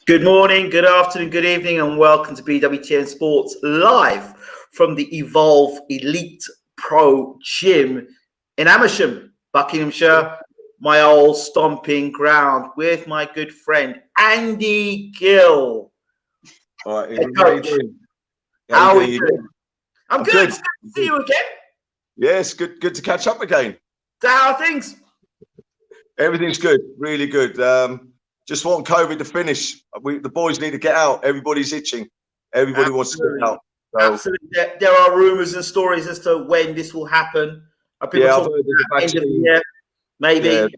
Good morning, good afternoon, good evening, and welcome to BWTN Sports live from the Evolve Elite Pro Gym in Amersham, Buckinghamshire, my old stomping ground, with my good friend Andy Gill. All right, Hey, Coach. How are you doing? I'm good. It's good to see you again. Yes, good to catch up again. So how are things? Everything's good, really good. Just want COVID to finish. The boys need to get out. Everybody's itching. Everybody wants to get out. So. Absolutely. There are rumours and stories as to when this will happen. Are people talking about end of the year? Maybe. Yeah.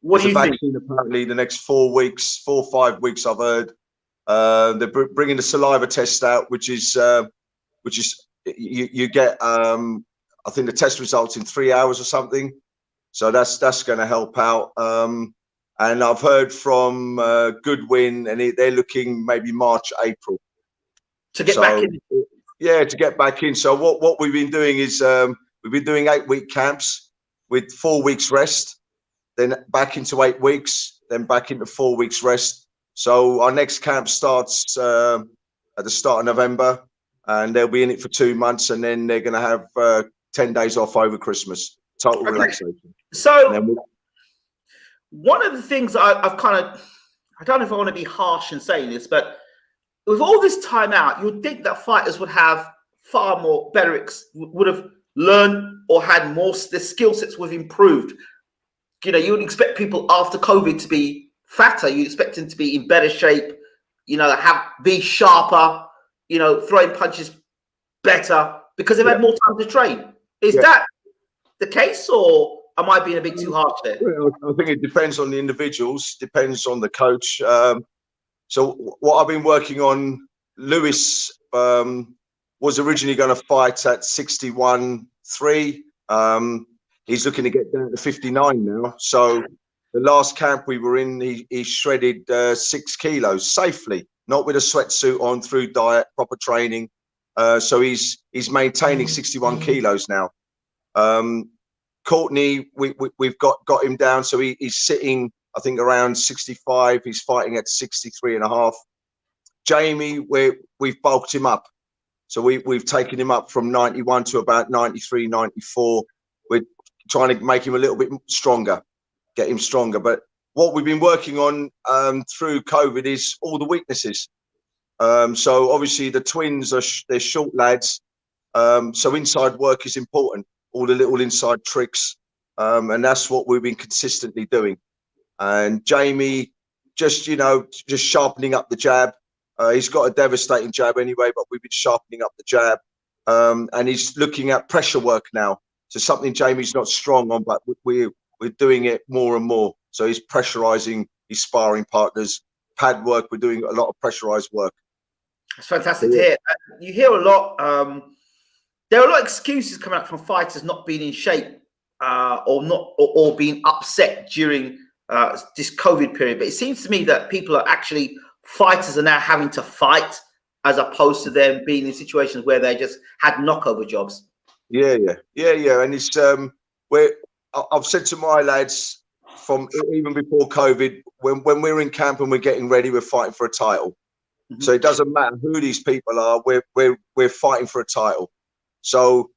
What do you think? Apparently, the next 4 weeks, 4 or 5 weeks, I've heard. They're bringing the saliva test out, which is you get. I think the test results in 3 hours or something. So that's going to help out. And I've heard from Goodwin, and they're looking maybe March, April. To get back in? Yeah, to get back in. So what we've been doing is we've been doing 8-week camps with 4 weeks rest, then back into 8 weeks, then back into 4 weeks rest. So our next camp starts at the start of November, and they'll be in it for 2 months, and then they're going to have 10 days off over Christmas. Total relaxation. So one of the things I've kind of, I don't know if I want to be harsh in saying this, but with all this time out, you'd think that fighters would have far more, would have learned or had more, their skill sets would have improved. You know, you would expect people after COVID to be fatter. You expect them to be in better shape, you know, be sharper, you know, throwing punches better because they've had more time to train. Is that the case, or am I being a bit too harsh there? Well, I think it depends on the individuals, depends on the coach. So what I've been working on, Lewis was originally going to fight at 61.3. He's looking to get down to 59 now. So the last camp we were in, he shredded 6 kilos safely, not with a sweatsuit on, through diet, proper training. So he's maintaining 61 kilos now. Courtney, we've got him down, so he's sitting, I think, around 65. He's fighting at 63.5. Jamie, we've bulked him up, so we've taken him up from 91 to about 93, 94. We're trying to make him a little bit stronger, get him stronger. But what we've been working on through COVID is all the weaknesses. So obviously the twins they're short lads, so inside work is important. All the little inside tricks, and that's what we've been consistently doing. And Jamie, just sharpening up the jab. He's got a devastating jab anyway, but we've been sharpening up the jab. And he's looking at pressure work now. So something Jamie's not strong on, but we're doing it more and more. So he's pressurizing his sparring partners. Pad work, we're doing a lot of pressurized work. It's fantastic to hear. You hear a lot. There are a lot of excuses coming out from fighters not being in shape or being upset during this COVID period. But it seems to me that fighters are now having to fight as opposed to them being in situations where they just had knockover jobs. Yeah. And it's where I've said to my lads from even before COVID, when we're in camp and we're getting ready, we're fighting for a title. Mm-hmm. So it doesn't matter who these people are. We're fighting for a title. So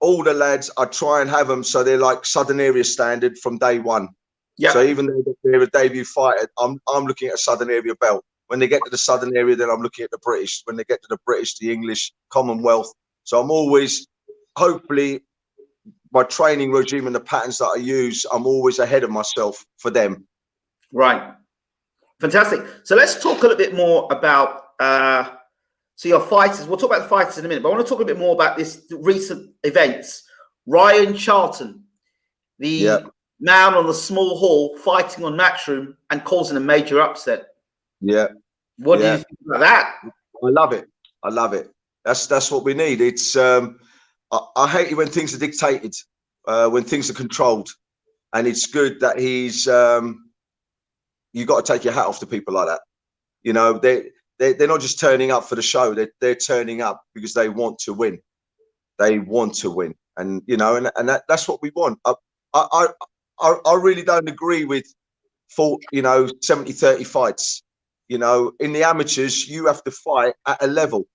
all the lads, I try and have them so they're like Southern Area standard from day one. Yeah. So even though they're a debut fighter, I'm looking at a Southern Area belt. When they get to the Southern Area, then I'm looking at the British. When they get to the British, the English, Commonwealth. So I'm always, hopefully, my training regime and the patterns that I use, I'm always ahead of myself for them. Right. Fantastic. So let's talk a little bit more about so your fighters. We'll talk about the fighters in a minute, but I want to talk a bit more about this recent events. Ryan Charlton, the man on the small hall, fighting on Matchroom and causing a major upset. Yeah. What do you think about that? I love it. That's what we need. It's I hate it when things are dictated, when things are controlled, and it's good that he's. You got to take your hat off to people like that. You know, they're not just turning up for the show. They're turning up because they want to win. They want to win, and you know, and that's what we want. I really don't agree with 70-30 fights. You know, in the amateurs, you have to fight at a level.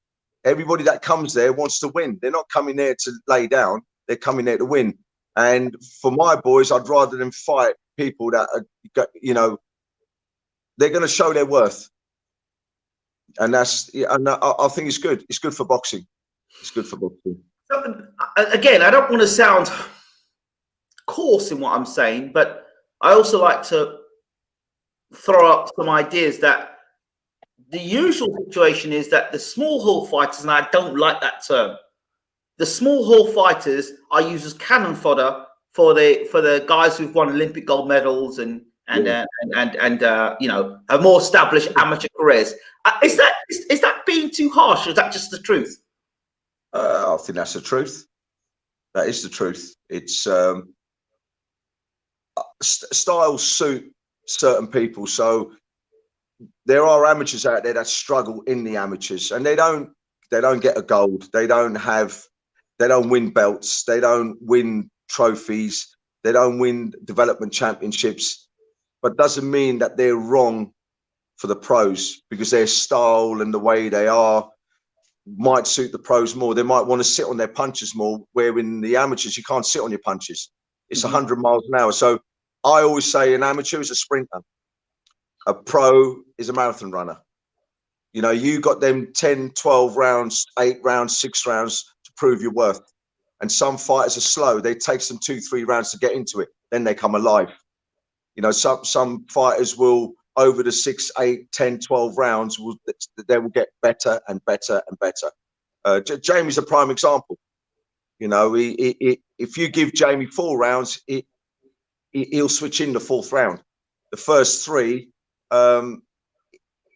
Everybody that comes there wants to win. They're not coming there to lay down. They're coming there to win. And for my boys, I'd rather them fight people that are, you know, they're going to show their worth. And I think it's good. It's good for boxing. It's good for boxing. Again, I don't want to sound coarse in what I'm saying, but I also like to throw up some ideas that the usual situation is that the small hall fighters, and I don't like that term, the small hall fighters are used as cannon fodder for the guys who've won Olympic gold medals and you know, have more established amateur careers. Is that being too harsh, or is that just the truth? I think that's the truth. That is the truth. It's styles suit certain people. So there are amateurs out there that struggle in the amateurs, and they don't get a gold. They don't win belts. They don't win trophies. They don't win development championships. But doesn't mean that they're wrong for the pros, because their style and the way they are might suit the pros more. They might want to sit on their punches more, where in the amateurs you can't sit on your punches. It's 100 miles an hour. So I always say an amateur is a sprinter. A pro is a marathon runner. You know, you got them 10, 12 rounds, 8 rounds, 6 rounds to prove your worth. And some fighters are slow. They take them 2, 3 rounds to get into it. Then they come alive. You know, some fighters will, over the 6, 8, 10, 12 rounds, they will get better and better and better. Jamie's a prime example. You know, if you give Jamie 4 rounds, he'll switch in the 4th round. The first 3,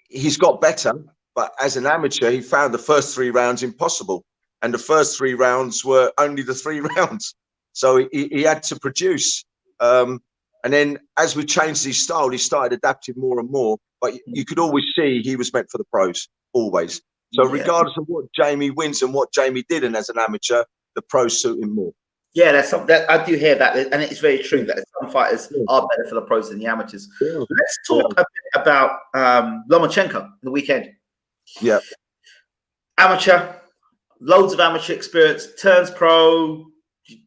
he's got better, but as an amateur, he found the first 3 rounds impossible. And the first 3 rounds were only the 3 rounds. So he had to produce. And then as we changed his style, he started adapting more and more. But you could always see he was meant for the pros, always. So regardless of what Jamie wins and what Jamie did, and as an amateur, the pros suit him more. Yeah, that's something that I do hear that, and it's very true that some fighters are better for the pros than the amateurs. Let's talk a bit about Lomachenko the weekend. Yeah, amateur, loads of amateur experience, turns pro,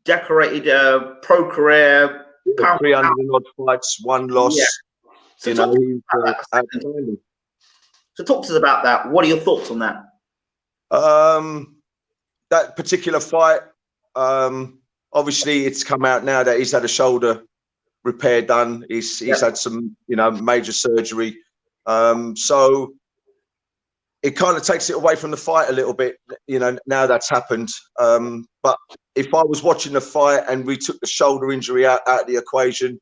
decorated pro career. 300 and odd fights, 1 loss. Yeah. So talk to us about that. What are your thoughts on that? That particular fight, obviously it's come out now that he's had a shoulder repair done. He's had some, you know, major surgery. So it kind of takes it away from the fight a little bit, you know, now that's happened. But if I was watching the fight and we took the shoulder injury out of the equation,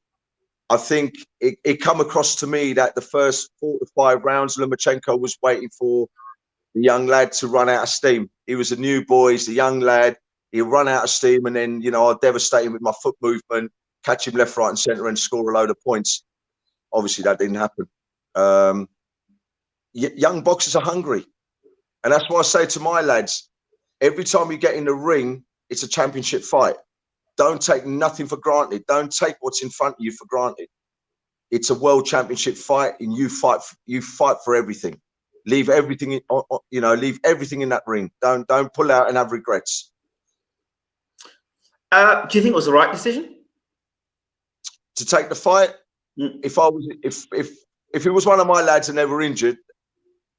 I think it come across to me that the first 4 to 5 rounds, Lomachenko was waiting for the young lad to run out of steam. He was a new boy, he's a young lad. He'll run out of steam, and then, you know, I'll devastate him with my foot movement, catch him left, right, and centre, and score a load of points. Obviously, that didn't happen. Young boxers are hungry. And that's why I say to my lads, every time you get in the ring, it's a championship fight. Don't take nothing for granted. Don't take what's in front of you for granted. It's a world championship fight, and you fight for everything. Leave everything, you know, leave everything in that ring. Don't pull out and have regrets. Do you think it was the right decision to take the fight? If it was one of my lads and they were injured,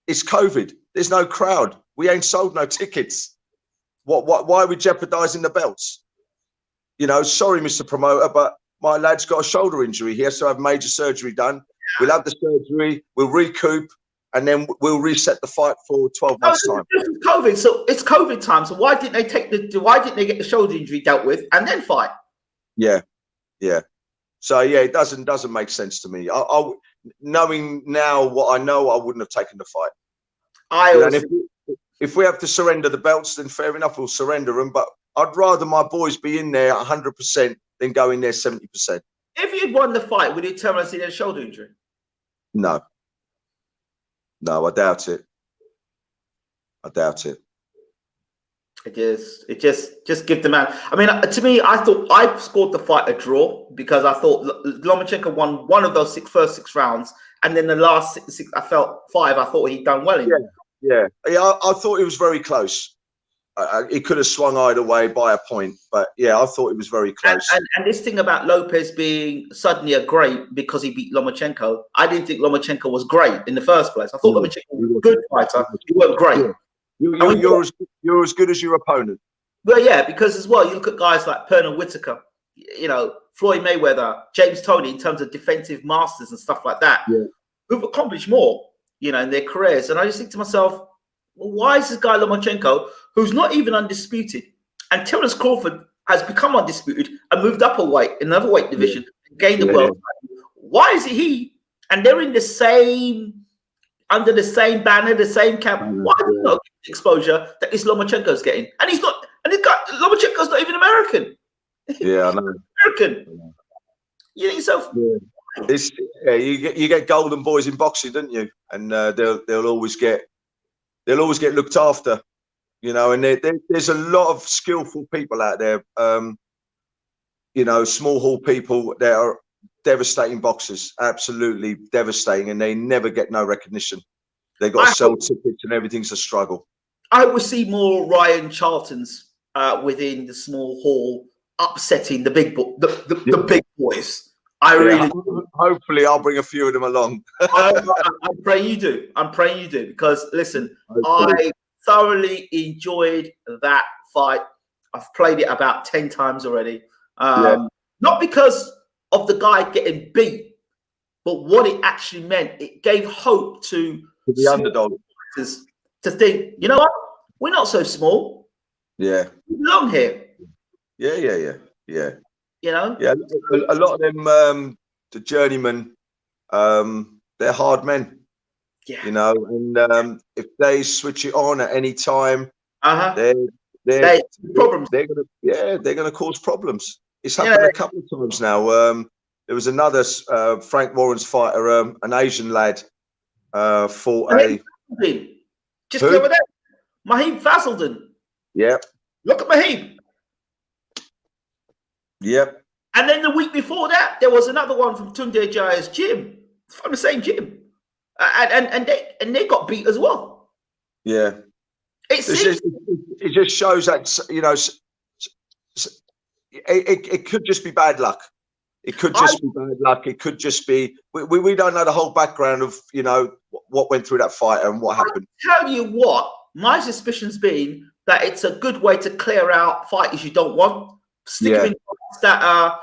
it's COVID. There's no crowd. We ain't sold no tickets. Why are we jeopardizing the belts? You know, sorry, Mr. Promoter, but my lad's got a shoulder injury. He has to have major surgery done. We'll have the surgery, we'll recoup, and then we'll reset the fight for 12 months' time. This is COVID, so it's COVID time. So why didn't they get the shoulder injury dealt with and then fight? Yeah. So yeah, it doesn't make sense to me. Knowing now what I know, I wouldn't have taken the fight. If we have to surrender the belts, then fair enough, we'll surrender them. But I'd rather my boys be in there 100% than go in there 70%. If you'd won the fight, would you tell us he had a shoulder injury? No, I doubt it. It just give the man. I mean, to me, I thought I scored the fight a draw because I thought Lomachenko won one of those first 6 rounds, and then the last six, I felt 5. I thought he'd done well in. Yeah. I thought it was very close. It could have swung either way by a point, but yeah, I thought it was very close. And this thing about Lopez being suddenly a great because he beat Lomachenko, I didn't think Lomachenko was great in the first place. I thought Lomachenko was a good fighter. He wasn't great. Yeah. You're as good as your opponent. Well, yeah, because as well, you look at guys like Pernell Whitaker, Floyd Mayweather, James Toney, in terms of defensive masters and stuff like that, who've accomplished more, in their careers. And I just think to myself, well, why is this guy Lomachenko, who's not even undisputed, and Terence Crawford has become undisputed and moved up a weight in another weight division, and gained the world title? Why is it he? And they're in the same, under the same banner, the same cap. Why is he not getting the exposure that this Lomachenko's getting? And he's not. And Lomachenko's not even American. Yeah, I know. American. You think so? Yeah. You get golden boys in boxing, don't you? And they'll always get looked after, And there's a lot of skillful people out there. Small hall people that are devastating boxers, absolutely devastating, and they never get no recognition. They got to sell tickets, and everything's a struggle. I would see more Ryan Charltons within the small hall upsetting the big the big boys. Hopefully, I'll bring a few of them along. I'm praying you do. I'm praying you do, because listen, I thoroughly enjoyed that fight. I've played it about 10 times already. Not because of the guy getting beat, but what it actually meant. It gave hope to the underdog to think, you know what, we're not so small. Yeah, we belong here. Yeah. Yeah, a lot of them, the journeymen, they're hard men. Yeah, and if they switch it on at any time, they're gonna cause problems. It's happened a couple of times now. There was another Frank Warren's fighter, an Asian lad, fought just the other day, Mahib Fazelden. Yep. Look at Mahib. Yep. And then the week before that, there was another one from Tunde Jaya's gym, from the same gym, and they got beat as well. Yeah. It just shows that it could just be bad luck. It could just be bad luck. It could just be we don't know the whole background of what went through that fight and what happened. I tell you what, my suspicion's been that it's a good way to clear out fighters you don't want. Stick them in fights that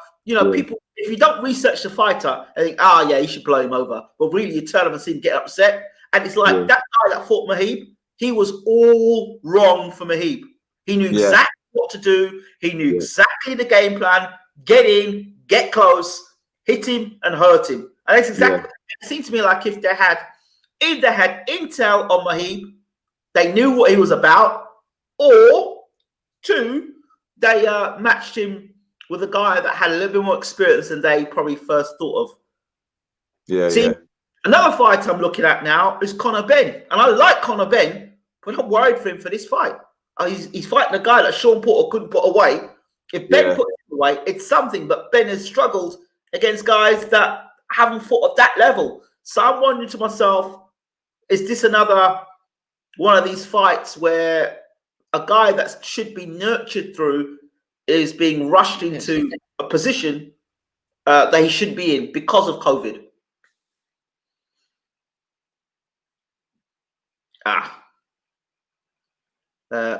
people. If you don't research the fighter and think, you should blow him over, but really you turn up and see him get upset, and it's like that guy that fought Mahib. He was all wrong for Mahib. He knew exactly what to do. He knew exactly the game plan. Get in, get close, hit him and hurt him. And that's exactly. It seemed to me like if they had intel on Mahib, they knew what he was about, or 2, they matched him with a guy that had a little bit more experience than they probably first thought of. Another fight I'm looking at now is Conor Benn. And I like Conor Benn, but I'm worried for him for this fight. He's fighting a guy that Sean Porter couldn't put away. If Ben puts him away, it's something. But Ben has struggled against guys that haven't fought at that level. So I'm wondering to myself, is this another one of these fights where a guy that should be nurtured through is being rushed into a position that he shouldn't be in because of COVID?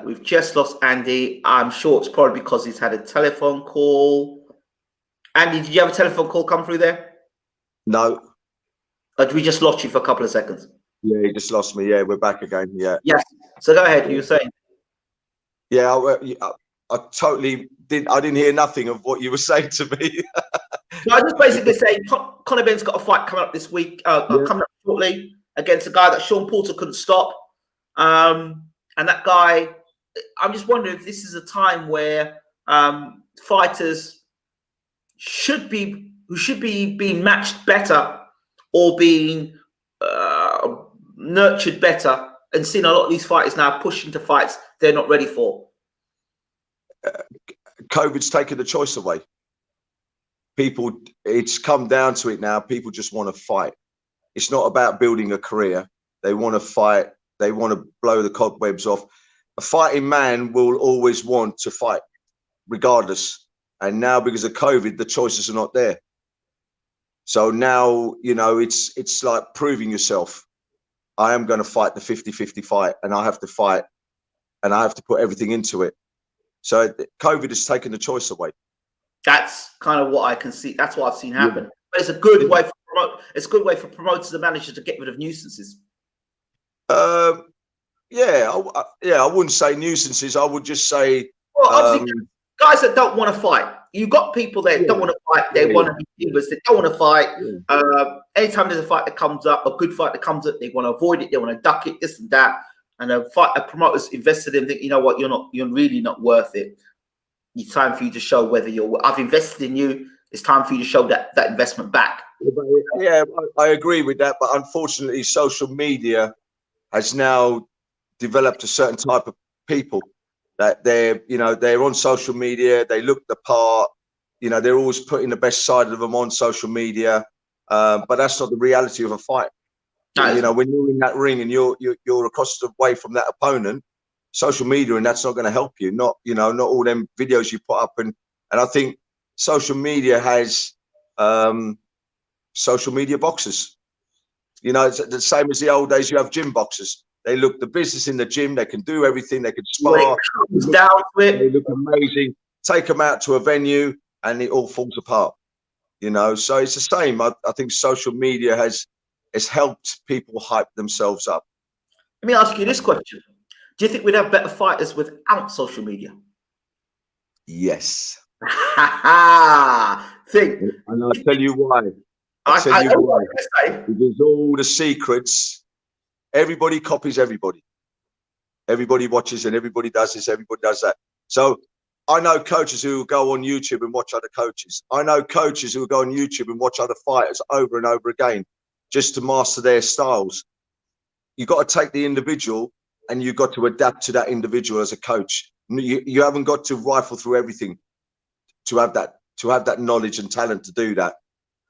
We've just lost Andy. I'm sure it's probably because he's had a telephone call. Andy, did you have a telephone call come through there? No. Or we just lost you for a couple of seconds? Yeah, you just lost me. Yeah, we're back again. Yeah. Yes. So go ahead. You were saying. Yeah, I totally didn't. I didn't hear nothing of what you were saying to me. So I was just basically saying Conor Benn's got a fight coming up this week, coming up shortly, against a guy that Sean Porter couldn't stop. And that guy, I'm just wondering if this is a time where fighters should be being matched better or being nurtured better, and seeing a lot of these fighters now pushing to fights they're not ready for. COVID's taken the choice away. People, it's come down to it now. People just want to fight. It's not about building a career. They want to fight. They want to blow the cobwebs off. A fighting man will always want to fight, regardless. And now, because of COVID, the choices are not there. So now, you know, it's like proving yourself. I am going to fight the 50-50 fight, and I have to fight, and I have to put everything into it. So COVID has taken the choice away. That's kind of what I can see. That's what I've seen happen. But it's a good way for promoters and managers to get rid of nuisances. Yeah, I wouldn't say nuisances. I would just say, well, obviously, guys that don't want to fight. You've got people that don't want to fight. They want to be divas. They don't want to fight. Anytime there's a fight that comes up, a good fight that comes up, they want to avoid it. They want to duck it, this and that. And a promoter's invested in, think, you know what, you're really not worth it. It's time for you to show whether I've invested in you. It's time for you to show that investment back. Yeah, I agree with that. But unfortunately, social media has now developed a certain type of people that they're on social media. They look the part. You know, they're always putting the best side of them on social media. But that's not the reality of a fight. You know, when you're in that ring and you're across the way from that opponent, social media, and that's not going to help you. Not all them videos you put up, and I think social media has social media boxers. You know, it's the same as the old days. You have gym boxers. They look the business in the gym. They can do everything. They can spar. They look amazing. Take them out to a venue, and it all falls apart. You know, so it's the same. I think social media has helped people hype themselves up. Let me ask you this question. Do you think we'd have better fighters without social media? Yes. Think. And I'll tell you why. I'll tell you why. Because all the secrets, everybody copies everybody. Everybody watches and everybody does this, everybody does that. So I know coaches who will go on YouTube and watch other coaches. I know coaches who will go on YouTube and watch other fighters over and over again just to master their styles. You've got to take the individual and you've got to adapt to that individual as a coach. You haven't got to rifle through everything to have that knowledge and talent to do that.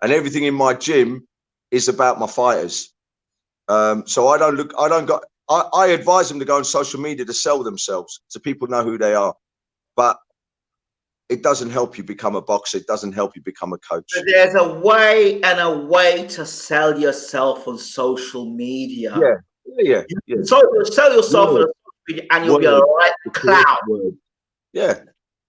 And everything in my gym is about my fighters. So I advise them to go on social media to sell themselves so people know who they are. But it doesn't help you become a boxer. It doesn't help you become a coach. But there's a way to sell yourself on social media. Yeah. So sell yourself on social media and you'll be a right clown. Yeah.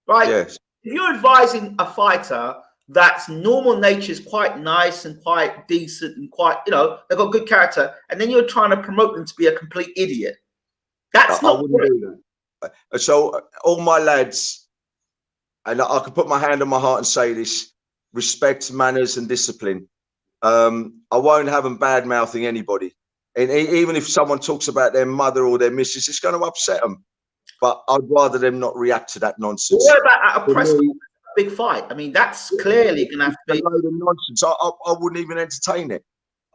Right? Yes. If you're advising a fighter that's normal nature is quite nice and quite decent and quite, they've got good character, and then you're trying to promote them to be a complete idiot. That's not. I wouldn't do that. So all my lads, and I can put my hand on my heart and say this: respect, manners, and discipline. I won't have them bad mouthing anybody, and even if someone talks about their mother or their missus, it's going to upset them. But I'd rather them not react to that nonsense. What about at a press conference, a big fight? I mean, that's clearly going to have to be a load of nonsense. I wouldn't even entertain it.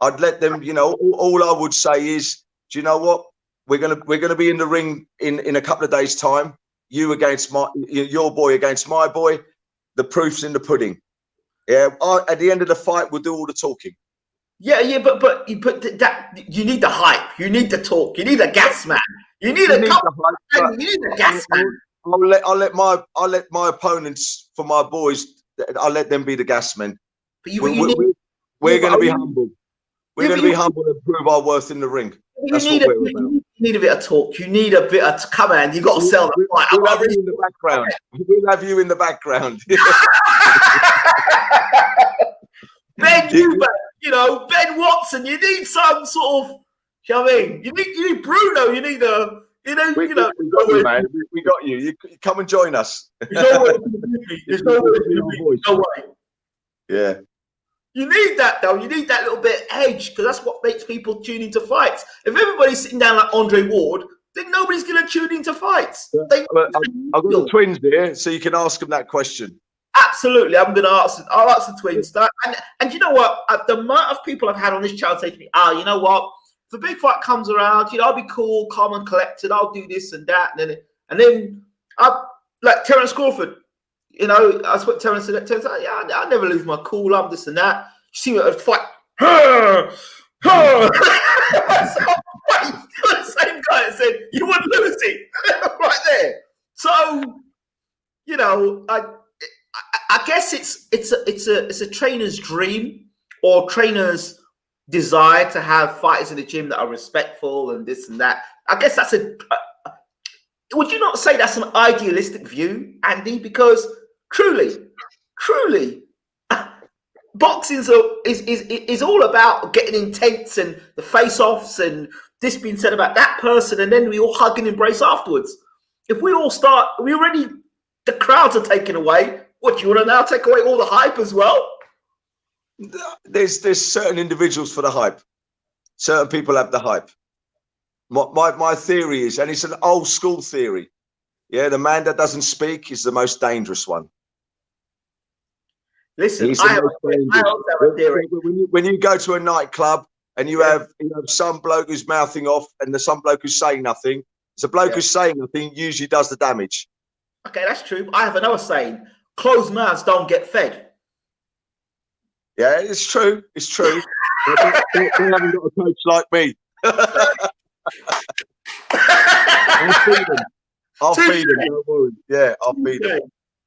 I'd let them. All I would say is, do you know what? We're gonna be in the ring in a couple of days' time. You against your boy against my boy. The proof's in the pudding. Yeah. At the end of the fight, we'll do all the talking. Yeah, but you put that. You need the hype. You need the talk. You need a gas man. You need a gas man. I'll let my opponents for my boys. I'll let them be the gas men. But we're going to be humble. We're going to be humble and prove our worth in the ring. That's what we're about. You need a bit of talk. You need a bit of come on. You got to sell the fight. We'll have you in the background. We'll have you in the background. Ben Watson. You need some sort of. You know what I mean? You need Bruno. You need a. We got you, man. We got you. You come and join us. There's no way. Yeah. You need that though. You need that little bit of edge because that's what makes people tune into fights. If everybody's sitting down like Andre Ward, then nobody's going to tune into fights. I've got the twins here, so you can ask them that question. Absolutely, I'm going to ask. I'll ask the twins that. And you know what? The amount of people I've had on this channel say to me, you know what? If the big fight comes around, I'll be cool, calm and collected. I'll do this and that, and then like Terence Crawford. You know, I spoke to Terence and Terence like, yeah, I never lose my cool. I'm this and that. You see me at a fight. The same guy that said you wouldn't lose it right there. So, you know, I guess it's a trainer's dream or trainer's desire to have fighters in the gym that are respectful and this and that. I guess that's would you not say that's an idealistic view, Andy? Because truly, boxing is all about getting intense and the face-offs and this being said about that person, and then we all hug and embrace afterwards. If we all start, the crowds are taken away. What, do you want to now take away all the hype as well? There's certain individuals for the hype. Certain people have the hype. My theory is, and it's an old school theory, yeah, the man that doesn't speak is the most dangerous one. Listen, I also have a theory. When you go to a nightclub and you have some bloke who's mouthing off and there's some bloke who's saying nothing, it's a bloke who's saying nothing usually does the damage. Okay, that's true. I have another saying: closed mouths don't get fed. Yeah, it's true. It's true. They haven't got a coach like me. I'll feed them. Don't worry. Yeah, I'll feed them.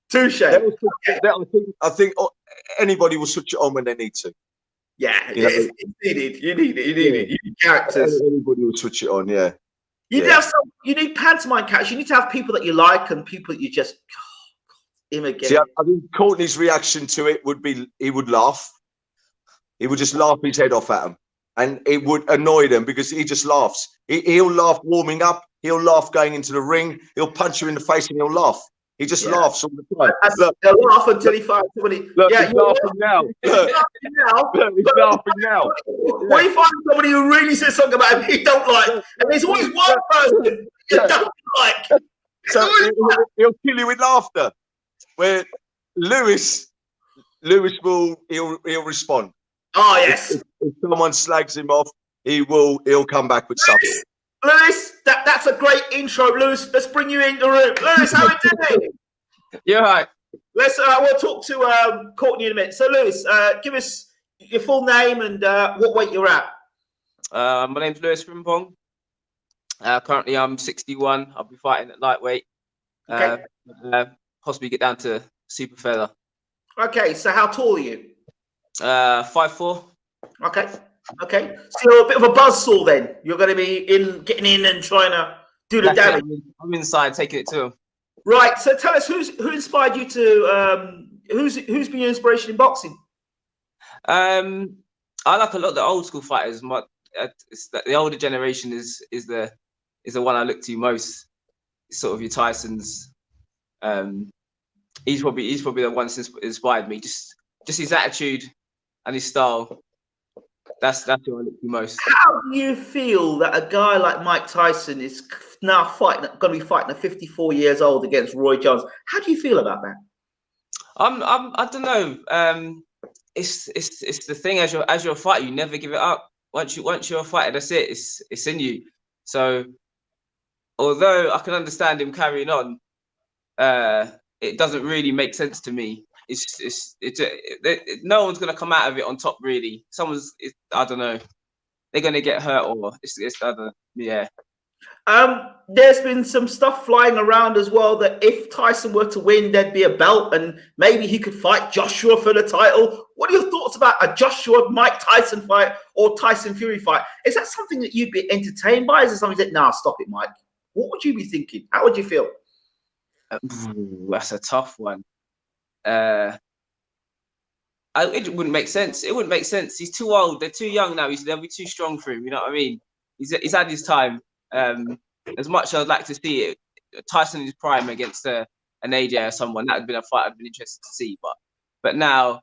Touche. I think anybody will switch it on when they need to. Yeah, it's needed. You need it. You need characters. Anybody will switch it on. Yeah. You need pantomime characters. You need to have people that you like and people that you just him again. See, I think Courtney's reaction to it would be he would laugh. He would just laugh his head off at him, and it would annoy them because he just laughs. He'll laugh warming up. He'll laugh going into the ring. He'll punch you in the face and he'll laugh. He just laughs all the time. They'll laugh until he finds somebody. Look, he's laughing now. He's laughing now. When you find somebody who really says something about him you don't like, and there's always one person you don't like. So he'll kill you with laughter. Where Lewis will respond. Oh yes. If someone slags him off, he'll come back with something. Lewis, that's a great intro, Lewis. Let's bring you in the room. Lewis, how are you doing? Yeah, right. Let's we'll talk to Courtney in a minute. So Lewis, give us your full name and what weight you're at. My name's Lewis Frimpong. Currently I'm 61. I'll be fighting at lightweight. Okay. Possibly get down to super feather. Okay, so how tall are you? 5'4". Okay. So you're a bit of a buzzsaw then. You're going to be getting in and trying to do the damage. I'm inside taking it to him. Right. So tell us who inspired you to who's been your inspiration in boxing? I like a lot of the old school fighters. The older generation is the one I look to most. It's sort of your Tysons. He's probably the one that's inspired me. Just his attitude and his style. That's who I look to most. How do you feel that a guy like Mike Tyson is now going to be fighting at 54 years old against Roy Jones? How do you feel about that? I don't know. It's the thing as you're a fighter, you never give it up. Once you're a fighter, that's it. It's in you. So although I can understand him carrying on, it doesn't really make sense to me. No one's gonna come out of it on top really. I don't know. They're gonna get hurt or it's other. Yeah. There's been some stuff flying around as well that if Tyson were to win, there'd be a belt and maybe he could fight Joshua for the title. What are your thoughts about a Joshua Mike Tyson fight or Tyson Fury fight? Is that something that you'd be entertained by? Is it something that stop it, Mike? What would you be thinking? How would you feel? That's a tough one. It wouldn't make sense. It wouldn't make sense. He's too old. They're too young now. They'll be too strong for him. You know what I mean? He's had his time. As much as I'd like to see it, Tyson in his prime against an AJ or someone, that would have been a fight I'd been interested to see. But now,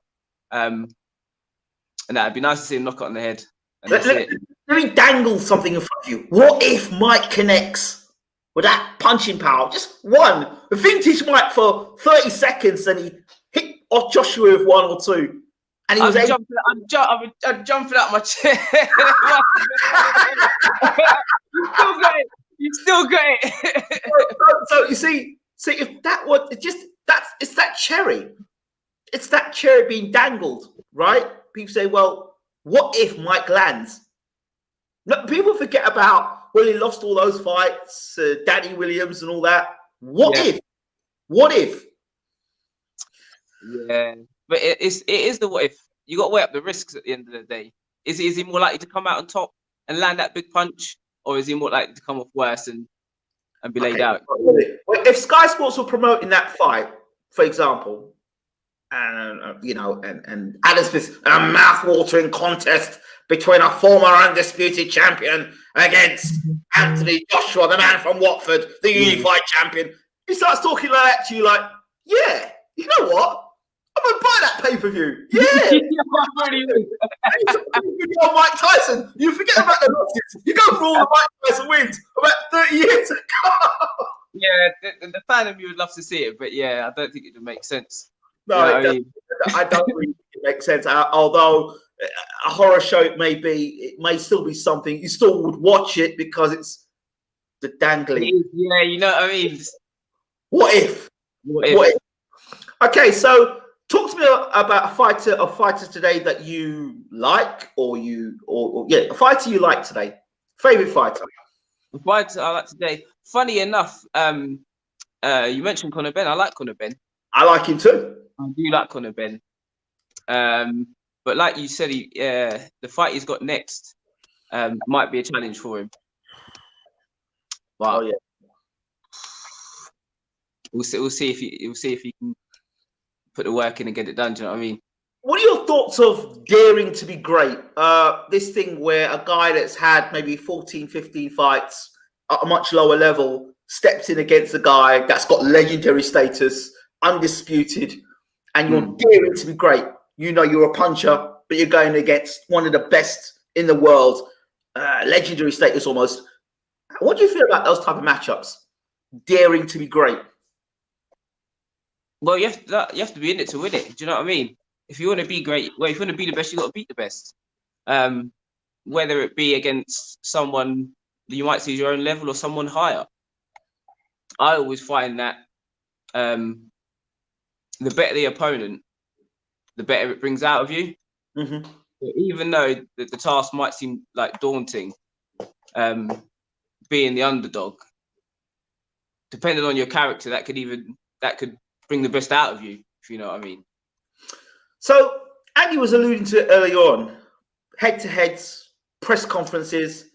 it'd be nice to see him knock it on the head. Let me dangle something in front of you. What if Mike connects with that punching power? Just one. The vintage Mike for 30 seconds and he hit off Joshua with one or two. And he was I'm jumping out my chair. You still got it. So you see, See, if that was it's that cherry. It's that cherry being dangled, right? People say, well, what if Mike lands? No, people forget about, well, he lost all those fights, Danny Williams and all that. What if? What if? Yeah, but it is the what if. You got to weigh up the risks at the end of the day. Is he more likely to come out on top and land that big punch, or is he more likely to come off worse and be laid out? If Sky Sports were promoting that fight, for example, and you know, and Adam Smith, a mouth-watering contest between a former undisputed champion against Anthony Joshua, the man from Watford, the unified champion, he starts talking like that to you, like, yeah, you know what? I'm gonna buy that pay-per-view. Yeah. On Mike Tyson. You forget about the losses. You go for all the Mike Tyson wins about 30 years ago. Yeah, the fan of me would love to see it, but yeah, I don't think it would make sense. No, I don't really think it makes sense. Although a horror show it may still be something. You still would watch it because it's the dangling. Yeah, you know what I mean? What if? What if? Okay, so talk to me about a fighter today that you like, or a fighter you like today. Favorite fighter? The fighter I like today. Funny enough, you mentioned Conor Benn. I like Conor Benn. I like him too. I do like Conor Benn. But like you said, the fight he's got next might be a challenge for him. But oh yeah, we'll see if he can put the work in and get it done. Do you know what I mean? What are your thoughts of daring to be great? This thing where a guy that's had maybe 14, 15 fights at a much lower level steps in against a guy that's got legendary status, undisputed, and you're daring to be great. You know you're a puncher, but you're going against one of the best in the world, legendary status almost. What do you feel about those type of matchups? Daring to be great. Well, you have to be in it to win it. Do you know what I mean? If you want to be great, well, if you want to be the best, you got to beat the best. Whether it be against someone that you might see as your own level or someone higher. I always find that the better the opponent, the better it brings out of you. Mm-hmm. Even though the task might seem like daunting, being the underdog, depending on your character, that could bring the best out of you, if you know what I mean. So Andy was alluding to it earlier on, head-to-heads, press conferences,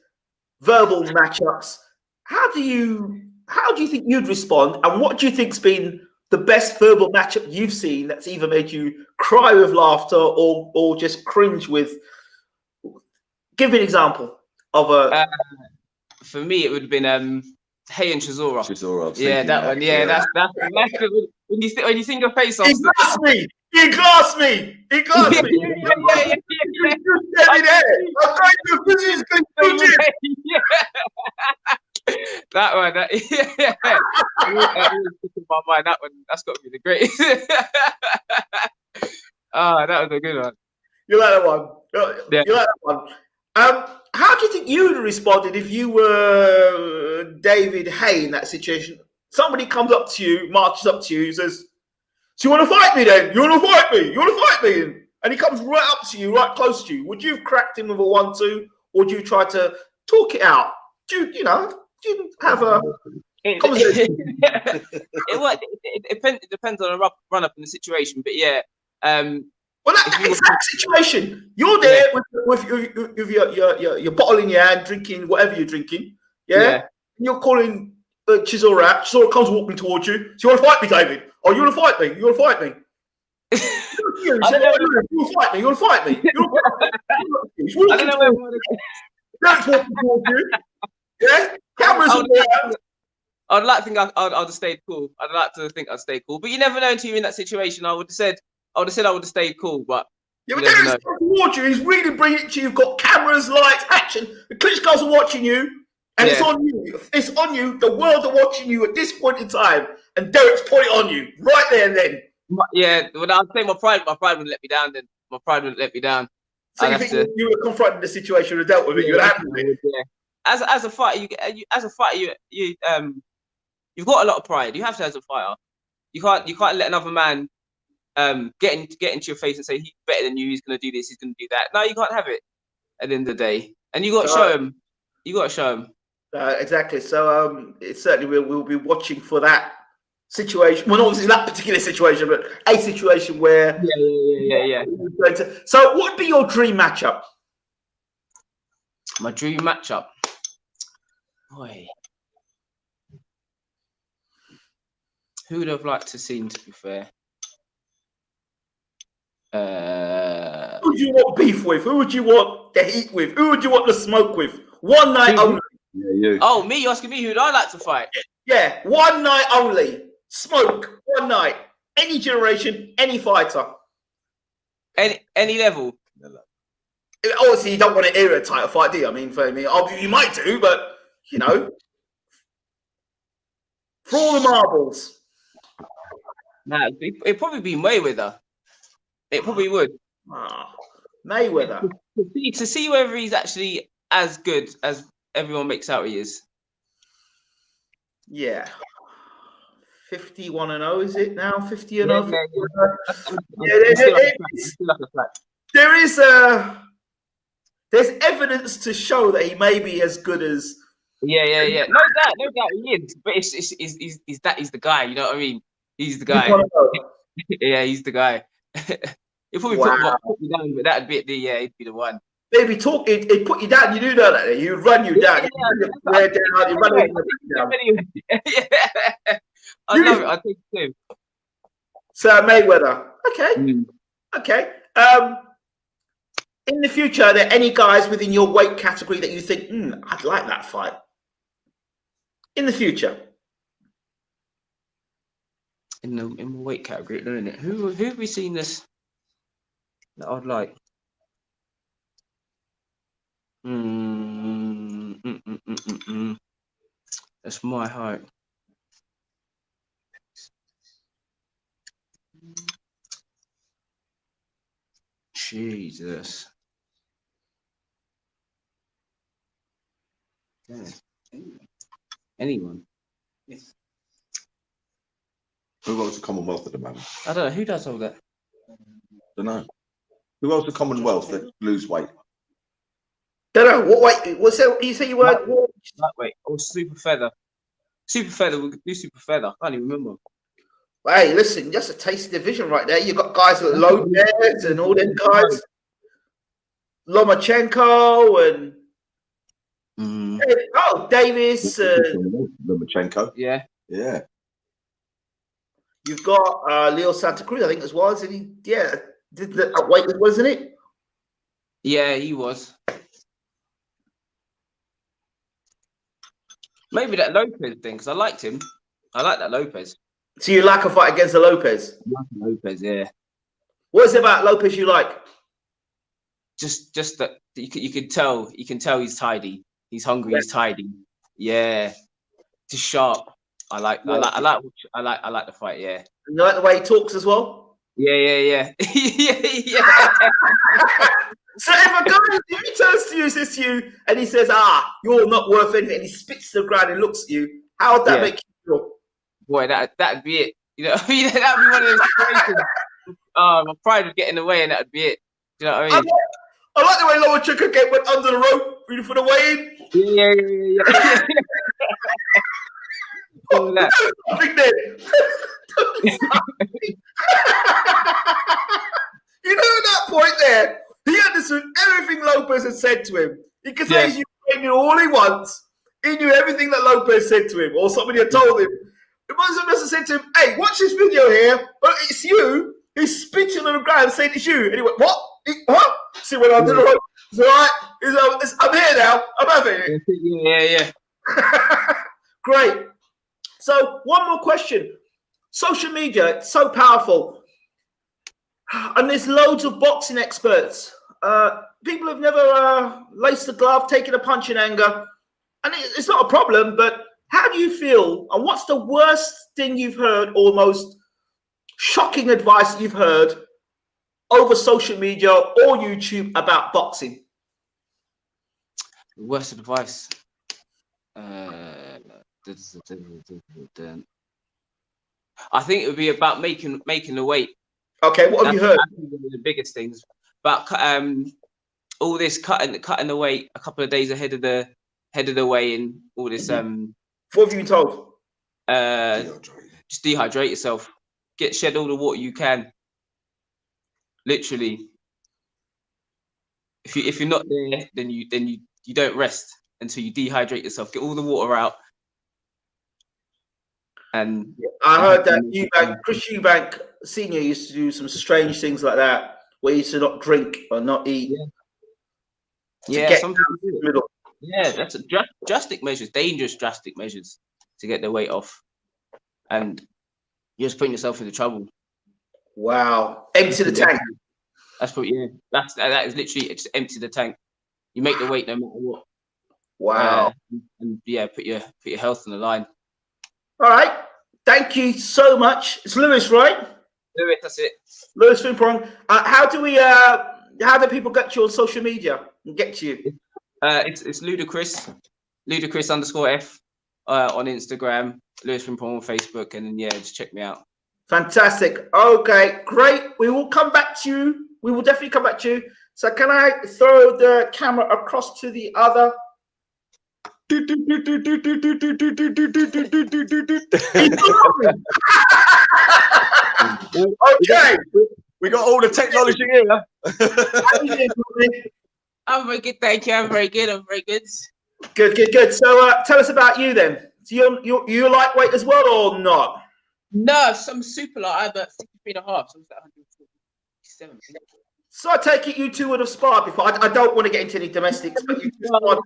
verbal matchups. How do you think you'd respond, and what do you think's been the best verbal matchup you've seen that's either made you cry with laughter or just cringe with? Give me an example of a. For me, it would have been Hey and Chisora. Yeah, that one. Yeah, that's the, when you think your face off. He glassed me. He glassed me. He glassed me. That one. My mind. That one. That's got to be the greatest. That was a good one. You like that one? Yeah. You like that one? How do you think you would have responded if you were David Hay in that situation? Somebody comes up to you, marches up to you, says, "So you want to fight me then? You want to fight me? You want to fight me?" And he comes right up to you, right close to you. Would you have cracked him with a 1-2, or do you try to talk it out? Do you have a conversation? It depends on a run up in the situation, but yeah. Well, that exact situation. You're there with your bottle in your hand, drinking whatever you're drinking. Yeah. And you're calling Chisora out. Chisora comes walking towards you. So you want to fight me, David? Oh, you want to fight me? You want to fight me? You want to fight me? You want to fight me? I don't know where that's walking towards you. Yeah. Cameras on there. I'd like to think I'd have stayed cool. I'd like to think I'd stay cool, but you never know until you're in that situation. I would have stayed cool, but yeah, but Derek's watching you. He's really bringing it to you. You've got cameras, lights, action. The Klitschko's are watching you, and it's on you. It's on you. The world are watching you at this point in time, and Derek's put it on you right there and then. Yeah, well, I'd say my pride wouldn't let me down. Then my pride wouldn't let me down. So you think you were confronted the situation and dealt with it? You'd have to. Yeah. As a fighter, you've got a lot of pride. You have to as a fighter. You can't let another man get into your face and say he's better than you. He's going to do this. He's going to do that. No, you can't have it. At the end of the day, and you got to show him. You got to show him. Exactly. So it certainly we'll be watching for that situation. Well, not obviously that particular situation, but a situation where yeah. So, what would be your dream matchup? My dream matchup, boy. Who would have liked to seen? To be fair, who would you want beef with? Who would you want the heat with? Who would you want the smoke with? One night only. Yeah, you. Oh, me? You're asking me who'd I like to fight? Yeah, one night only. Smoke, one night. Any generation, any fighter. Any level. Obviously, you don't want to era title fight, do you? I mean, for me, you might do, but you know, for all the marbles. Nah, it'd probably be Mayweather. It probably would. Mayweather. To see whether he's actually as good as everyone makes out he is. Yeah. 51-0, is it now? 50-0? There's evidence to show that he may be as good as. Yeah. No doubt he is. But he's the guy. You know what I mean? He's the guy. Yeah, he's the guy. He'll probably put you down, but that'd be he'd be the one. Maybe he'd put you down. You do know that. He'd run you down. He'd run you down. I love it. I think too. So Mayweather. Okay. Okay. In the future, are there any guys within your weight category that you think, I'd like that fight? In the future. In the weight category, isn't it? Who have we seen this that I'd like? That's my height. Jesus. Yeah. Anyone? Yes. Who else the Commonwealth at the moment? I don't know. Who does all that? Don't know. Who else the Commonwealth that lose weight? Don't know. What weight? What's that? You say you were? Lightweight. Or super feather. Super feather. We could do super feather. I can't even remember. Hey, listen, just a tasty division right there. You got guys like Lopez and all them guys. Lomachenko and Davis. Lomachenko. Yeah. You've got Leo Santa Cruz, I think, as well, isn't he? Yeah, did the weight, wasn't it? Yeah, he was. Maybe that Lopez thing, because I liked him. I like that Lopez. So you like a fight against the Lopez? Lopez, yeah. What is it about Lopez you like? Just that you can tell he's tidy. He's hungry. Yeah. He's tidy. Yeah, just sharp. I like the fight. Yeah. And you like the way he talks as well? Yeah. yeah. So if he turns to you, says to you, and he says, you're not worth anything, and he spits to the ground and looks at you, how would that make you feel? Boy, that'd be it. You know, that'd be one of those situations. My pride would get in the way, and that'd be it. You know what I mean? I like the way Lomachenko went under the rope, ready for the weigh-in. Yeah. All that. You know, at that point there, he understood everything Lopez had said to him. He could say he knew all he wants. He knew everything that Lopez said to him, or somebody had told him. The person must have said to him, "Hey, watch this video here, but it's you." He's spitting on the ground saying it's you. And he went, "What? What?" See, when I did it, it's all right. I'm here now. I'm having it. Yeah. Great. So, one more question. Social media, it's so powerful. And there's loads of boxing experts. People have never laced a glove, taken a punch in anger. And it's not a problem, but how do you feel? And what's the worst thing you've heard, or most shocking advice you've heard over social media or YouTube about boxing? Worst advice. I think it would be about making the weight. Okay, what have you heard? That's one of the biggest things. But all this cutting the weight a couple of days ahead of the weigh-in, all this What have you been told? Just dehydrate yourself. Shed all the water you can. Literally. If you're not there, then you don't rest until you dehydrate yourself. Get all the water out. And I heard that Chris Eubank Senior used to do some strange things like that, where he used to not drink or not eat. Yeah, some people do it. Yeah, that's drastic measures, dangerous drastic measures to get the weight off, and you're just putting yourself into trouble. Wow, empty the tank. That's probably that is literally just empty the tank. You make the weight no matter what. Wow, and put your health on the line. All right, thank you so much. It's Lewis, right? Lewis, that's it. Lewis Frimpong. How do people get you on social media and get to you? It's ludicrous _F on Instagram, Lewis Frimpong on Facebook, and then just check me out. Fantastic. Okay, great. We will come back to you. We will definitely come back to you. So can I throw the camera across to the other? Okay. We got all the technology here. I'm very good, thank you. I'm very good. Good. So tell us about you then. So you're lightweight as well or not? No, I'm super light. I'm at 63.5, so I was at 147. So I take it you two would have sparred before. I don't want to get into any domestics, but you two sparred.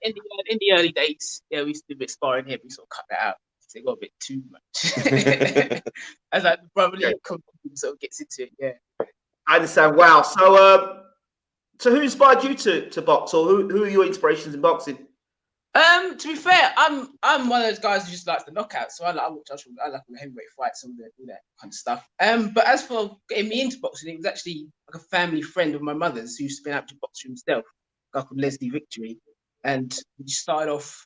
In the early days, we used to do a bit sparring here. We sort of cut that out. It got a bit too much. As like the brotherly competition sort of gets into it. Yeah, I understand. Wow. So who inspired you to box, or who are your inspirations in boxing? To be fair, I'm one of those guys who just likes the knockouts. So I like the heavyweight fights, all that kind of stuff. But as for getting me into boxing, it was actually like a family friend of my mother's who used to be able to box for himself, a guy called Leslie Victory, and he started off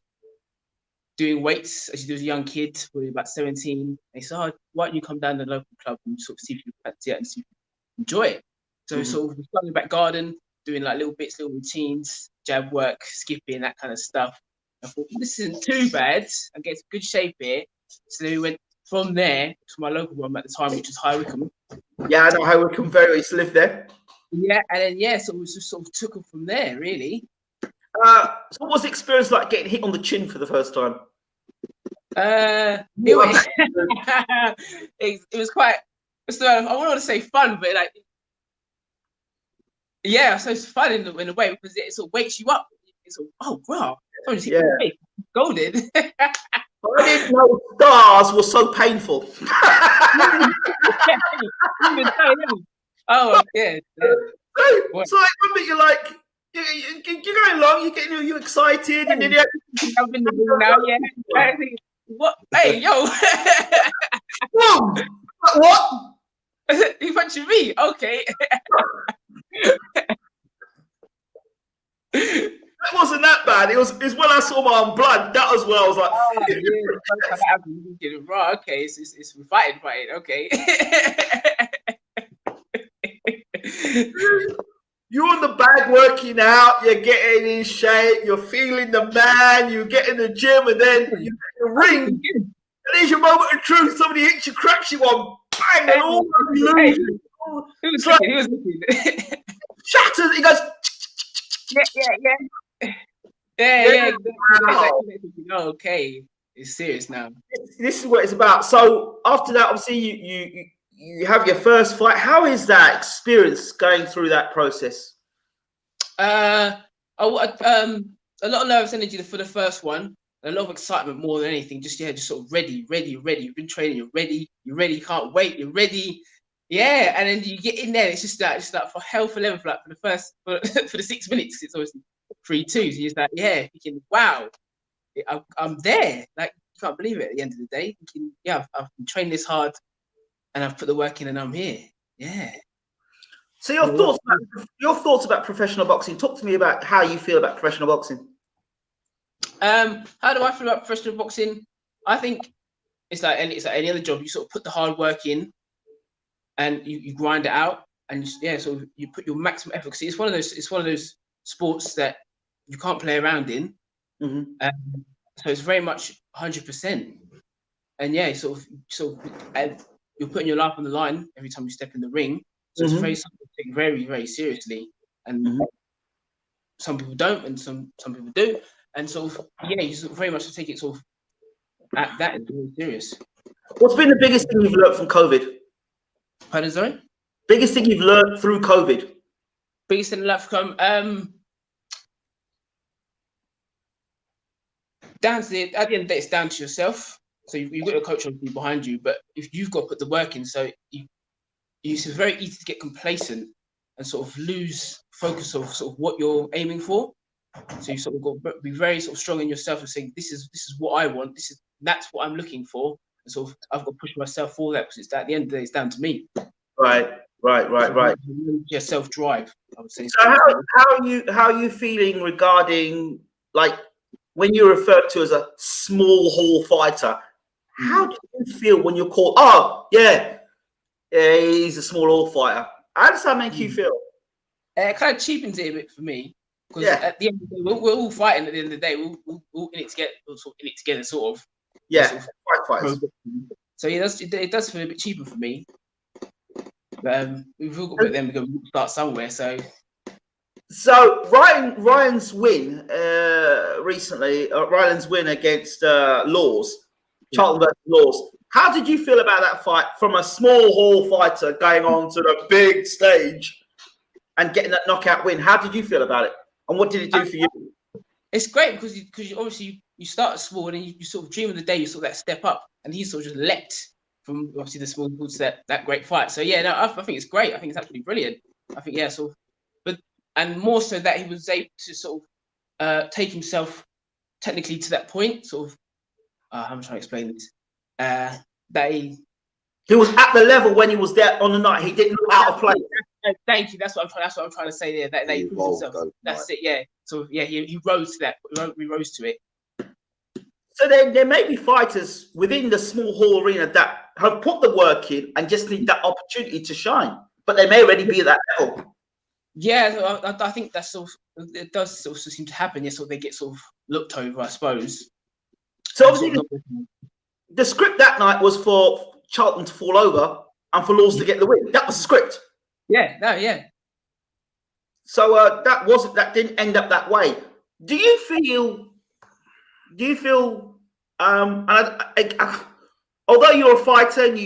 doing weights as he was a young kid, probably about 17. They said, "Oh, why don't you come down to the local club and sort of see if you practice it and see if you enjoy it?" So we sort of started in the back garden, doing like little routines, jab work, skipping, that kind of stuff. I thought, this isn't too bad. I get some good shape here. So we went from there to my local one at the time, which was High Wycombe. Yeah, I know High Wycombe very well. I used to live there. Yeah, and then so we just sort of took them from there, really. So what was the experience like getting hit on the chin for the first time? It was quite. I wouldn't want to say fun, but like, yeah, so it's fun in a way because it sort of wakes you up. It's sort of, oh wow, golden. I didn't know stars were so painful. Oh yeah. So I remember you're like you're going along, you're excited, and then I'm in the room now. Yeah. What? Hey, yo. Whoa! What? You punching me? Okay. That wasn't that bad. It was when I saw my own blood. That was when I was like, right, okay, it's fighting. Okay. You're on the bag working out, you're getting in shape, you're feeling the man, you get in the gym, and then you get in the ring, and there's your moment of truth. Somebody hits you, cracks you on, bang, and all you lose. He was looking. Shatters. He goes. Yeah. Wow. Oh, okay, it's serious now. This is what it's about. So after that, obviously, you have your first fight. How is that experience going through that process? A lot of nervous energy for the first one, and a lot of excitement more than anything. Just sort of ready. You've been training. You're ready. Can't wait. You're ready. Yeah, and then you get in there. It's just like for hell for leather, for the first for the 6 minutes. It's obviously 3-2. So you're just like, thinking, wow, I'm there. Like, you can't believe it. At the end of the day, thinking, I've been training this hard, and I've put the work in, and I'm here. Yeah. So your thoughts about professional boxing. Talk to me about how you feel about professional boxing. How do I feel about professional boxing? I think it's like any other job. You sort of put the hard work in, and you grind it out, and so you put your maximum effort. See, it's one of those sports that you can't play around in. So it's very much 100%. And yeah, sort of, you're putting your life on the line every time you step in the ring. So it's very something to take very, very seriously. And some people don't, and some people do. And sort of, you sort of very much take it sort of at that is very serious. What's been the biggest thing you've learned from COVID? Pardon, sorry? Biggest thing you've learned through COVID? Biggest thing in life come at the end of the day, it's down to yourself. So you've got your coach obviously behind you, but if you've got to put the work in, so it's very easy to get complacent and sort of lose focus of sort of what you're aiming for. So you sort of got to be very sort of strong in yourself and saying, this is what I want. That's what I'm looking for. And sort of I've got to push myself for that, because it's at the end of the day, it's down to me. Right. Your self-drive, I would say. So how are you feeling regarding, like, when you're referred to as a small hall fighter? How do you feel when you're called, oh yeah, he's a small hall fighter? How does that make you feel? It kind of cheapens it a bit for me, because at the end of the day, we're all fighting. At the end of the day, we're in it together. We're sort of in it together, sort of. Yeah, sort of fighters. So yeah, it does feel a bit cheaper for me. We've all got a bit. Then we're going to start somewhere. So Ryan's win recently. Ryan's win against Laws, Charlton versus Laws. How did you feel about that fight from a small hall fighter going on to the big stage and getting that knockout win? How did you feel about it, and what did it do for you? It's great because you obviously you start small and you sort of dream of the day you sort of that step up, and he sort of just leapt from obviously the small hall to that great fight. So yeah, no, I think it's great. I think it's absolutely brilliant. I think and more so that he was able to sort of take himself technically to that point. Sort of, how am I trying to explain this? That he was at the level when he was there on the night. He didn't look out of place. Thank you. That's what I'm trying to say there. That he proved himself. That's it. Yeah. So yeah, he rose to that. He rose to it. So there may be fighters within the small hall arena that have put the work in and just need that opportunity to shine, but they may already be at that level. Yeah, I think that's sort of, it does sort of seem to happen. Yeah, so they get sort of looked over, I suppose. So obviously, the script that night was for Charlton to fall over and for Laws to get the win. That was the script. Yeah, no, yeah. So that didn't end up that way. Do you feel? Although you're a fighter, and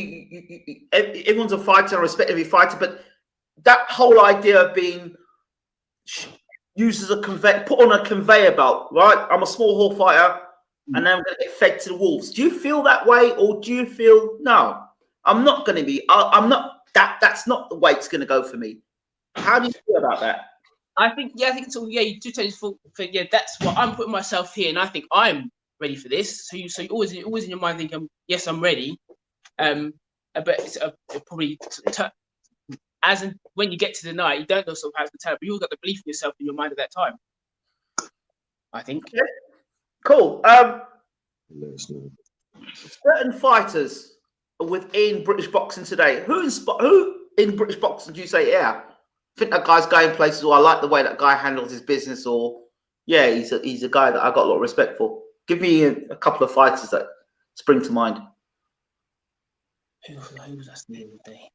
everyone's a fighter, I respect every fighter, but that whole idea of being used as put on a conveyor belt, right? I'm a small hall fighter, and then I'm going to get fed to the wolves. Do you feel that way, or do you feel no? I'm not going to be. I'm not. That's not the way it's going to go for me. How do you feel about that? I think it's all. Yeah, you do tend to think. Yeah, that's what I'm putting myself here, and I think I'm ready for this. So you always in your mind thinking, yes, I'm ready. But it's probably as in when you get to the night, you don't know sort of how to tell, but you've got the belief in yourself in your mind at that time. I think. Okay. Cool. Certain fighters within British boxing today. Who in British boxing do you say, yeah, I think that guy's going places, or I like the way that guy handles his business, or yeah, he's a guy that I got a lot of respect for? Give me a couple of fighters that spring to mind. Who was that the other day?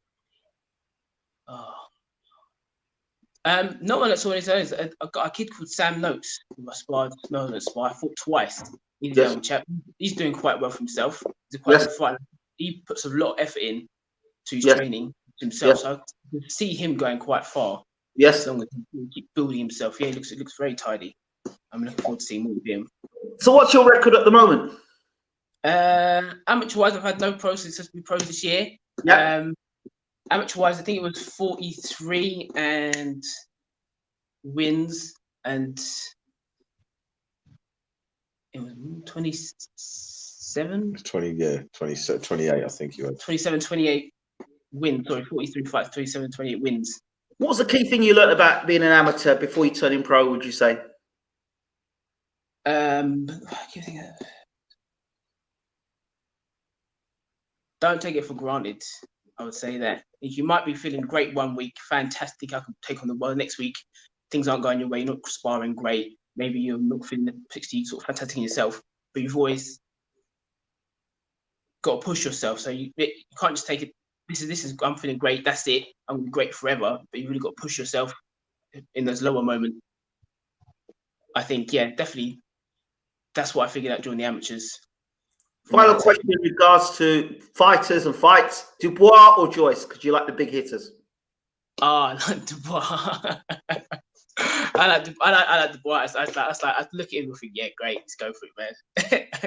No one that's on his own. I've got a kid called Sam Noakes who I sparred. I fought twice. He's a young chap. He's doing quite well for himself. He's quite good fighter. He puts a lot of effort in to his training himself. So I can see him going quite far. Yes. As long as he keeps building himself. Yeah, it looks very tidy. I'm looking forward to seeing more of him. So what's your record at the moment? Amateur-wise, I've had no pros. It's just been pros this year. Yeah. Amateur-wise, I think it was 43 and wins, and it was 27? 28, I think you had. 27, 28 wins. Sorry, 43 fights, 27, 28 wins. What was the key thing you learned about being an amateur before you turned in pro, would you say? don't take it for granted. I would say that you might be feeling great one week, fantastic. I can take on the world. Next week, things aren't going your way. You're not sparring great. Maybe you're not feeling 60 sort of fantastic in yourself. But you've always got to push yourself. So you can't just take it. This is. I'm feeling great. That's it. I'm gonna be great forever. But you really got to push yourself in those lower moments. I think, yeah, definitely. That's what I figured out during the amateurs. Final question in regards to fighters and fights: Dubois or Joyce? Because you like the big hitters. I like Dubois. I like Dubois. I look at him and think, yeah, great, let's go for it, man.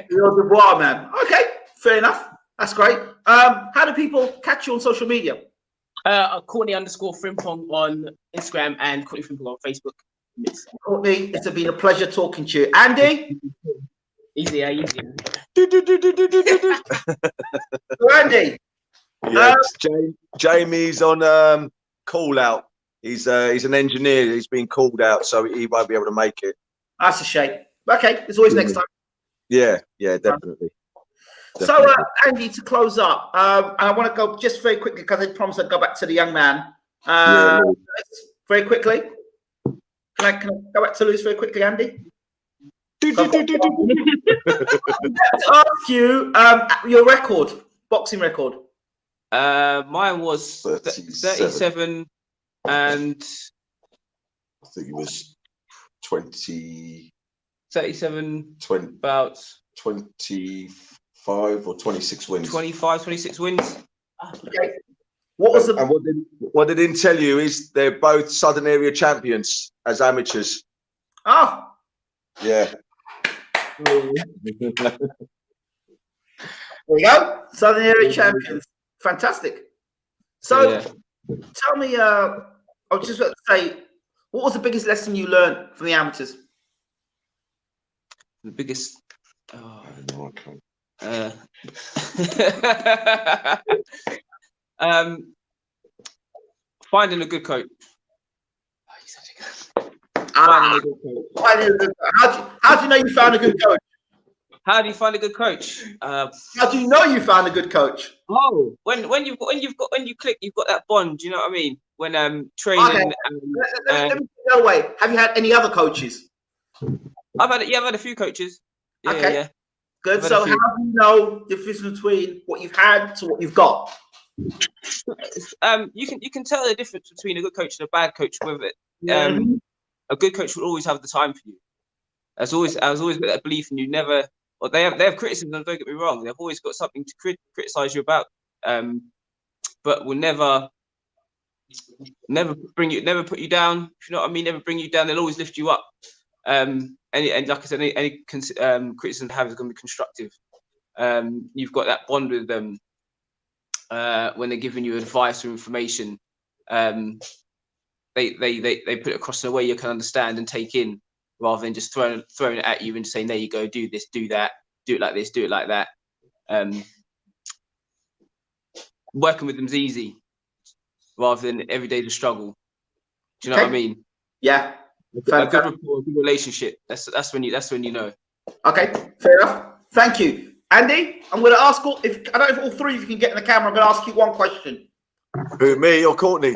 You're a Dubois man. Okay, fair enough. That's great. How do people catch you on social media? Courtney_Frimpong on Instagram and Courtney Frimpong on Facebook. Courtney, it's been a pleasure talking to you. Andy? Easy. Andy? Yeah, Jamie's on call out. He's an engineer. He's been called out, so he won't be able to make it. That's a shame. Okay, there's always next time. Yeah, definitely. So, Andy, to close up, and I want to go just very quickly because I promised I'd go back to the young man. Very quickly. Can I go back to Lewis very quickly, Andy? To ask you your record, boxing record. Mine was 37 and I think it was 20, 37 20 bouts, 25 or 26 wins. 26 wins. Okay. What was the? And what they didn't tell you is they're both Southern Area champions as amateurs. Oh, Yeah. there you go. Southern Area champions. Fantastic. So, Yeah. tell me, I was just about to say, what was the biggest lesson you learned from the amateurs? The biggest. Finding a good coach. How do you know you found a good coach? How do you find a good coach? How do you know you found a good coach? Oh, when you click, you've got that bond. You know what I mean? When training. Okay. Let me go away. Have you had any other coaches? I've had a few coaches. Yeah, okay. Yeah. Good. So how do you know the difference between what you've had to what you've got? You can tell the difference between a good coach and a bad coach with it. A good coach will always have the time for you. I was always got that belief in you. Never, or they have criticism. Don't get me wrong. They've always got something to criticize you about. But will never put you down. If you know what I mean, never bring you down. They'll always lift you up. And like I said, any criticism they have is going to be constructive. You've got that bond with them when they're giving you advice or information. They put it across in a way you can understand and take in, rather than just throwing it at you and saying, there you go, do this, do that, do it like this, do it like that. Working with them's easy, rather than every day's a struggle. Do you know what I mean? Yeah. A good rapport, a good relationship. That's when you know. Okay, fair enough. Thank you, Andy. I'm going to ask I don't know if all three of you can get in the camera. I'm going to ask you one question. Who, me or Courtney?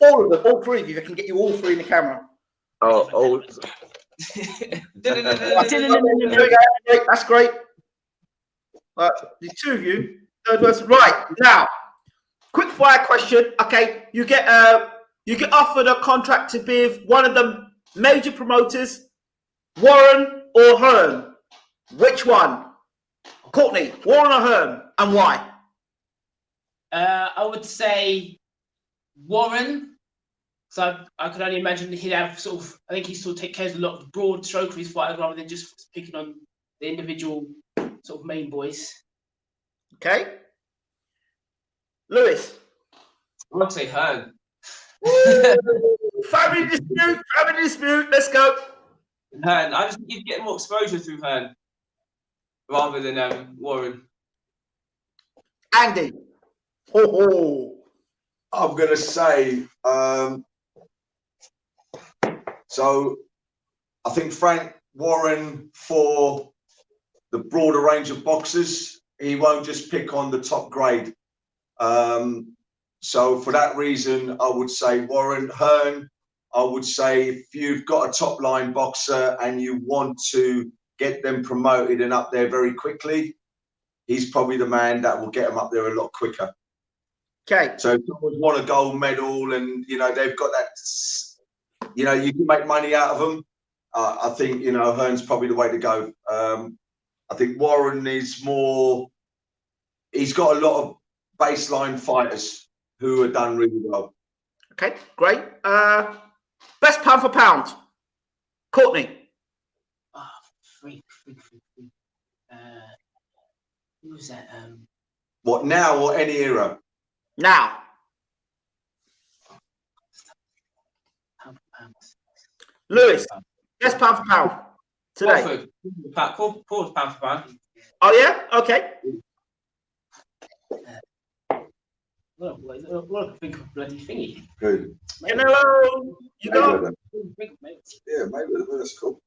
All of them, all three of you. I can get you all three in the camera. Oh. That's great. The two of you, third person. Right now, quick fire question. Okay, you get offered a contract to be with one of the major promoters, Warren or Hearn. Which one? Courtney, Warren or Hearn, and why? I would say Warren. So I could only imagine he'd have sort of. I think he sort of take care of a lot of the broad stroke of his fighters rather than just picking on the individual sort of main boys. Okay. Lewis. I would say Hearn. Family dispute. Let's go. Hearn. I just think you'd get more exposure through Hearn rather than Warren. Andy. I'm going to say, so I think Frank Warren for the broader range of boxers, he won't just pick on the top grade. So for that reason, I would say Warren. Hearn, I would say if you've got a top line boxer and you want to get them promoted and up there very quickly, he's probably the man that will get them up there a lot quicker. Okay. So if someone want a gold medal and, you know, they've got that, you know, you can make money out of them. I think, you know, Hearn's probably the way to go. I think Warren is more, he's got a lot of baseline fighters who have done really well. Okay, great. Best pound for pound, Courtney. Oh, freak. Who was that? What, now or any era? Now. Lewis, best pound for pound today. Paul's pound for pound. Oh yeah, okay. What a think of bloody thingy. Good. Canelo, you go. Yeah, Mayweather, that's cool.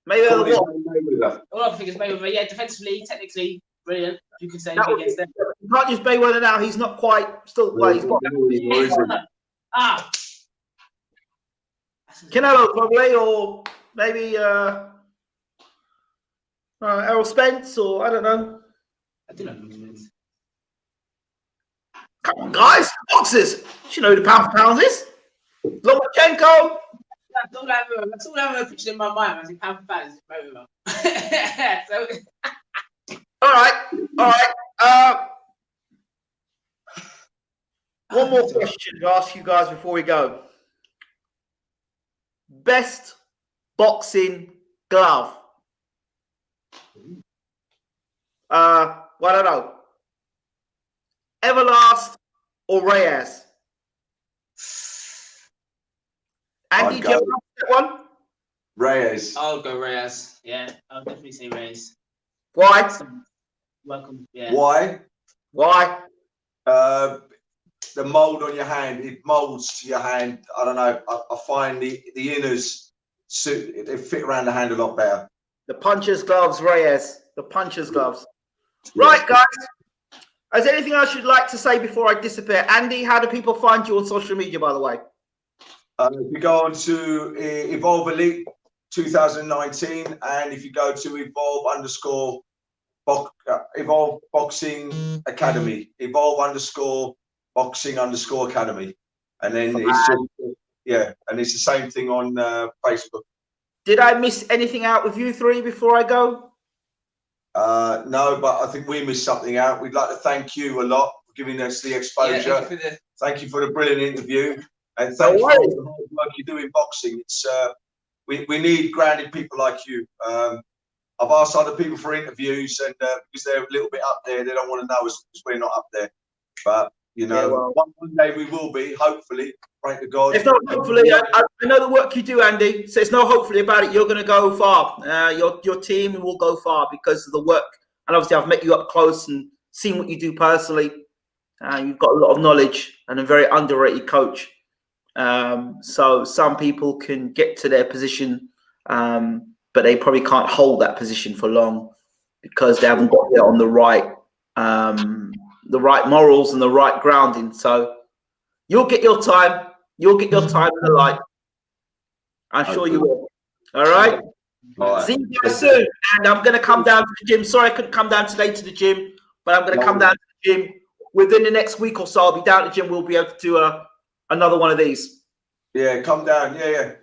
Mayweather what? Mayweather. All I think is Mayweather. Yeah, defensively, technically, brilliant. You could say That anything against them. You can't use Mayweather now. He's not quite still. Well, he's got Ah. Canelo probably, or maybe Errol Spence, or I don't know. I don't know who it is. Come on, guys, boxers. You know who the pound for pound is. Lomachenko. That's all I ever pictured in my mind. I think pound for pound is Mayweather. So, All right. One more question to ask you guys before we go. Best boxing glove. Well, I don't know. Everlast or Reyes? Andy, do you have that one? Reyes. I'll go Reyes. yeah, I'll definitely say Reyes. Why? Welcome. Yeah. Why? Why? The mold on your hand, it molds to your hand. I don't know. I find the inners suit, they fit around the hand a lot better. The puncher's gloves, Reyes. The puncher's gloves. Right, guys. Is there anything else you'd like to say before I disappear? Andy, how do people find you on social media, by the way? If you go on to Evolve Elite 2019, and if you go to Evolve Boxing Academy, Evolve_Boxing_Academy, and then it's just, yeah, and it's the same thing on Facebook. Did I miss anything out with you three before I go? No, but I think we missed something out. We'd like to thank you a lot for giving us the exposure. Yeah, thank you for the brilliant interview, and thank you for all the hard work you do in boxing. It's we need grounded people like you. I've asked other people for interviews, and because they're a little bit up there, they don't want to know us because we're not up there. But you know, Yeah, well, one day we will be. Hopefully, pray to God. If not, hopefully, I know the work you do, Andy. So it's no hopefully about it. You're going to go far. Your team will go far because of the work. And obviously, I've met you up close and seen what you do personally. You've got a lot of knowledge and a very underrated coach. So some people can get to their position, but they probably can't hold that position for long because they haven't got there on the right morals and the right grounding. So you'll get your time. You'll get your time in the light. I'm sure you will. All right. All right. See you guys soon. And I'm going to come down to the gym. Sorry I couldn't come down today to the gym, but I'm going to come down to the gym within the next week or so. I'll be down at the gym. We'll be able to do another one of these. Yeah, come down. Yeah.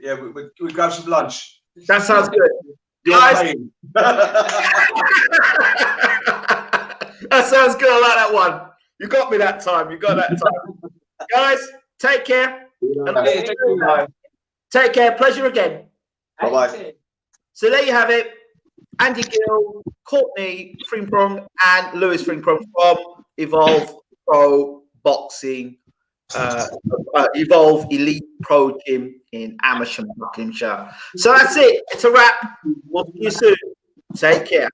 We grab some lunch. That sounds good. Guys. That sounds good. I like that one. You got me that time. You got that time. Guys, take care. Take care. Pleasure again. Bye-bye. So there you have it. Andy Gill, Courtney Frimpong, and Lewis Frimpong from Evolve Pro Boxing, Evolve Elite Pro Gym in Amersham, Buckinghamshire. So that's it. It's a wrap. We'll see you soon. Take care.